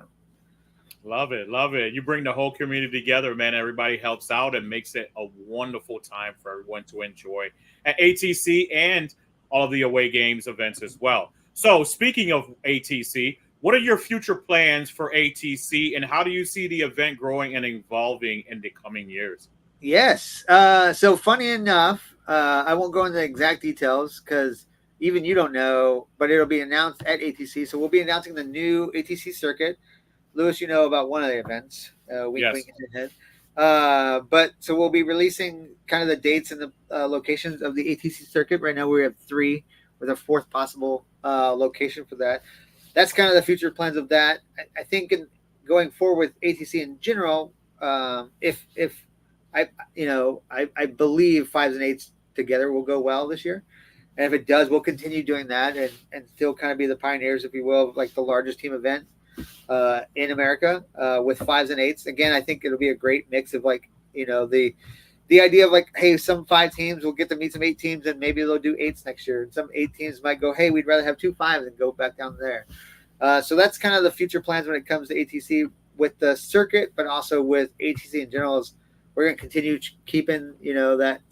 Speaker 1: Love it. You bring the whole community together, man. Everybody helps out and makes it a wonderful time for everyone to enjoy at ATC and all of the Away Games events as well. So speaking of ATC, what are your future plans for ATC, and how do you see the event growing and evolving in the coming years?
Speaker 2: Yes. So funny enough, I won't go into the exact details because even you don't know, but it'll be announced at ATC. So we'll be announcing the new ATC circuit. Lewis, about one of the events. Wink, ahead. But so we'll be releasing kind of the dates and the locations of the ATC circuit. Right now we have 3 with a 4th possible location for that. That's kind of the future plans of that. I think going forward with ATC in general, if I believe 5s and 8s together will go well this year. And if it does, we'll continue doing that and still kind of be the pioneers, if you will, of like the largest team event in America with 5s and 8s. Again, I think it'll be a great mix of like, the idea of like, hey, some 5 teams will get to meet some 8 teams and maybe they'll do 8s next year. And some 8 teams might go, hey, we'd rather have 2 5s and go back down there. So that's kind of the future plans when it comes to ATC with the circuit, but also with ATC in general. Is we're going to continue keeping,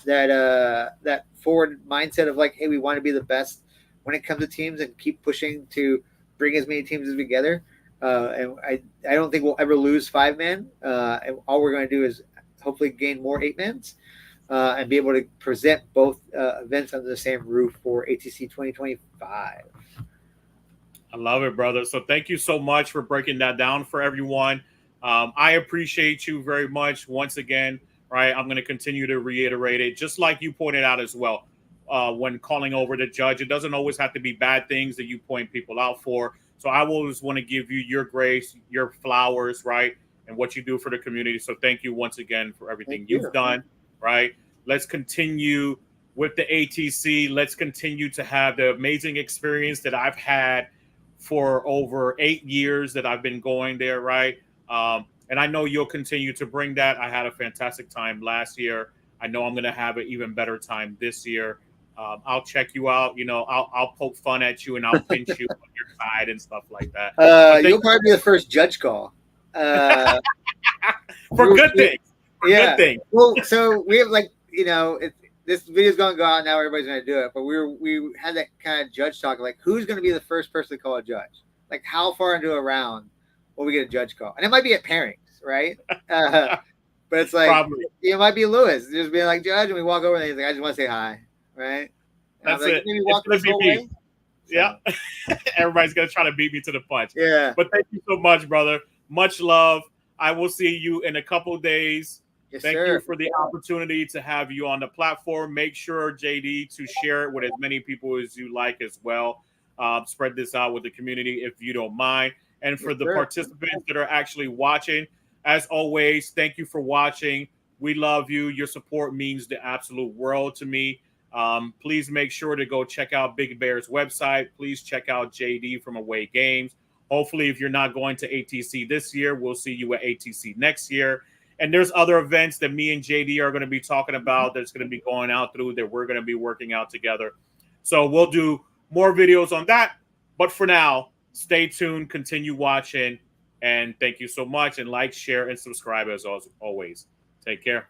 Speaker 2: that forward mindset of like, hey, we want to be the best when it comes to teams and keep pushing to bring as many teams as together. And I don't think we'll ever lose 5-man. And all we're going to do is hopefully gain more 8-mans and be able to present both events under the same roof for ATC 2025.
Speaker 1: I love it, brother. So thank you so much for breaking that down for everyone. I appreciate you very much once again, right? I'm going to continue to reiterate it, just like you pointed out as well. When calling over the judge, it doesn't always have to be bad things that you point people out for. So I always want to give you your grace, your flowers, right? And what you do for the community. So thank you once again for everything you've done, right? Let's continue with the ATC. Let's continue to have the amazing experience that I've had for over 8 years that I've been going there, right? And I know you'll continue to bring that. I had a fantastic time last year. I know I'm going to have an even better time this year. I'll check you out. I'll poke fun at you and I'll pinch you on your side and stuff like that.
Speaker 2: You'll probably be the first judge call.
Speaker 1: For good things. Good things.
Speaker 2: Well, so we have this video's going to go out now. Everybody's going to do it. But we had that kind of judge talk, like who's going to be the first person to call a judge? Like how far into a round will we get a judge call? And it might be at pairings, right? But it's like, probably. It might be Lewis just being like, judge, and we walk over and he's like, I just want to say hi, right? And
Speaker 1: that's it. Maybe walk this whole way. Yeah. Everybody's going to try to beat me to the punch.
Speaker 2: Yeah.
Speaker 1: But thank you so much, brother. Much love. I will see you in a couple of days.
Speaker 2: Yes,
Speaker 1: Thank you for the opportunity to have you on the platform. Make sure, JD, to share it with as many people as you like as well. Spread this out with the community if you don't mind. And for the participants that are actually watching, as always, thank you for watching. We love you. Your support means the absolute world to me. Please make sure to go check out Big Bear's website. Please check out JD from Away Games. Hopefully, if you're not going to ATC this year, we'll see you at ATC next year. And there's other events that me and JD are going to be talking about that's going to be going out through that we're going to be working out together. So we'll do more videos on that. But for now, stay tuned, continue watching, and thank you so much. And like, share, and subscribe as always. Take care.